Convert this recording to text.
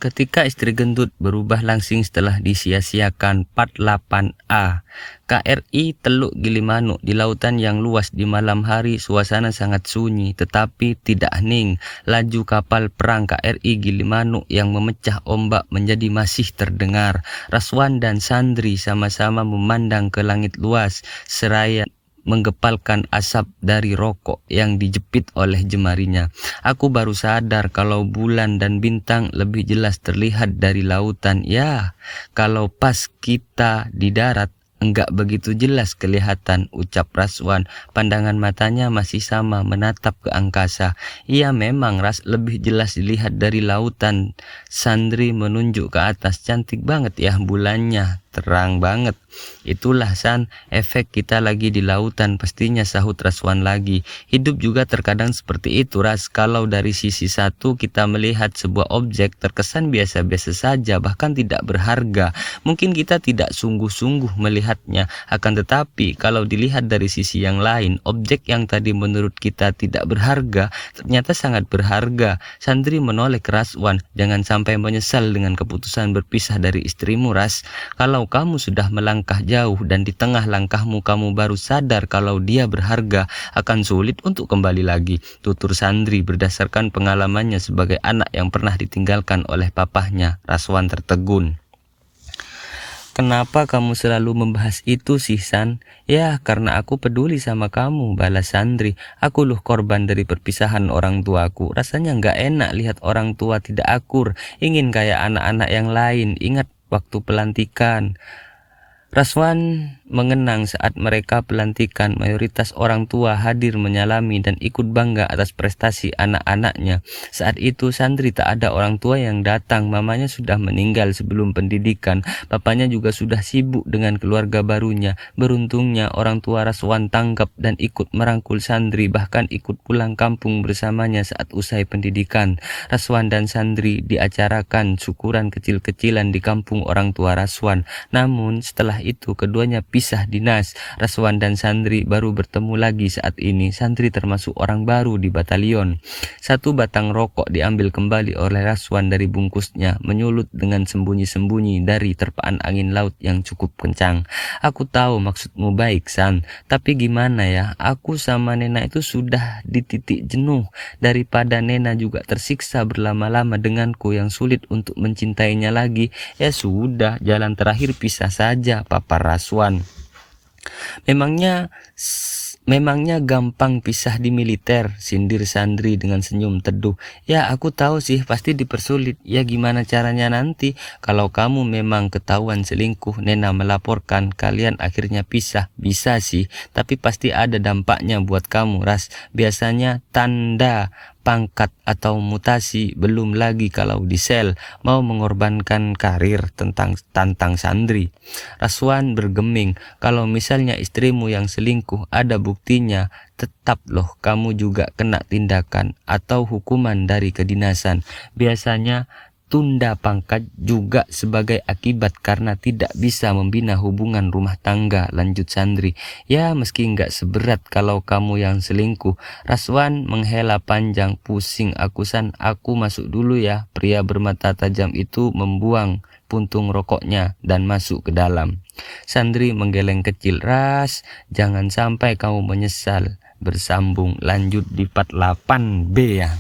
Ketika istri gendut berubah langsing setelah disia-siakan 48A. KRI Teluk Gilimanuk di lautan yang luas di malam hari suasana sangat sunyi tetapi tidak hening. Laju kapal perang KRI Gilimanuk yang memecah ombak menjadi masih terdengar. Raswan dan Sandri sama-sama memandang ke langit luas seraya menggepalkan asap dari rokok yang dijepit oleh jemarinya. Aku baru sadar kalau bulan dan bintang lebih jelas terlihat dari lautan. Ya, kalau pas kita di darat enggak begitu jelas kelihatan, ucap Raswan. Pandangan matanya masih sama menatap ke angkasa. Iya memang lebih jelas dilihat dari lautan. Sandri menunjuk ke atas. Cantik banget ya bulannya, terang banget. Itulah San, efek kita lagi di lautan pastinya, sahut Raswan lagi. Hidup juga terkadang seperti itu Ras. Kalau dari sisi satu kita melihat sebuah objek terkesan biasa-biasa saja bahkan tidak berharga. Mungkin kita tidak sungguh-sungguh melihatnya. Akan tetapi kalau dilihat dari sisi yang lain, objek yang tadi menurut kita tidak berharga ternyata sangat berharga. Sandri menoleh ke Raswan. Jangan sampai menyesal dengan keputusan berpisah dari istrimu Ras. Kalau kamu sudah melangkah jauh dan di tengah langkahmu kamu baru sadar kalau dia berharga, akan sulit untuk kembali lagi, tutur Sandri berdasarkan pengalamannya sebagai anak yang pernah ditinggalkan oleh papahnya. Raswan tertegun. Kenapa kamu selalu membahas itu sih San? Ya karena aku peduli sama kamu, balas Sandri. Aku loh korban dari perpisahan orang tuaku. Rasanya nggak enak lihat orang tua tidak akur. Ingin kayak anak-anak yang lain. Ingat waktu pelantikan. Raswan mengenang saat mereka pelantikan, mayoritas orang tua hadir menyalami dan ikut bangga atas prestasi anak-anaknya. Saat itu Sandri tak ada orang tua yang datang, mamanya sudah meninggal sebelum pendidikan, papanya juga sudah sibuk dengan keluarga barunya. Beruntungnya orang tua Raswan tanggap dan ikut merangkul Sandri, bahkan ikut pulang kampung bersamanya saat usai pendidikan. Raswan dan Sandri diacarakan syukuran kecil-kecilan di kampung orang tua Raswan. Namun setelah itu keduanya pisah dinas. Raswan dan Sandri baru bertemu lagi saat ini. Sandri termasuk orang baru di batalion. Satu batang rokok diambil kembali oleh Raswan dari bungkusnya, menyulut dengan sembunyi-sembunyi dari terpaan angin laut yang cukup kencang. Aku tahu maksudmu baik San, tapi gimana ya, aku sama Nena itu sudah di titik jenuh. Daripada Nena juga tersiksa berlama-lama denganku yang sulit untuk mencintainya lagi, ya sudah, jalan terakhir pisah saja, papa Raswan. Memangnya gampang pisah di militer, sindir Sandri dengan senyum teduh. Ya aku tahu sih pasti dipersulit. Ya gimana caranya nanti? Kalau kamu memang ketahuan selingkuh, Nena melaporkan, kalian akhirnya pisah. Bisa sih, tapi pasti ada dampaknya buat kamu Ras. Biasanya tanda pangkat atau mutasi, belum lagi kalau di sel mau mengorbankan karir, tantang Sandri. Raswan bergeming, kalau misalnya istrimu yang selingkuh ada buktinya, tetap loh kamu juga kena tindakan atau hukuman dari kedinasan. Biasanya tunda pangkat juga sebagai akibat karena tidak bisa membina hubungan rumah tangga, lanjut Sandri. Ya meski nggak seberat kalau kamu yang selingkuh. Raswan menghela panjang. Pusing aku San, aku masuk dulu ya. Pria bermata tajam itu membuang puntung rokoknya dan masuk ke dalam. Sandri menggeleng kecil. Ras, jangan sampai kamu menyesal. Bersambung lanjut di part 8B ya.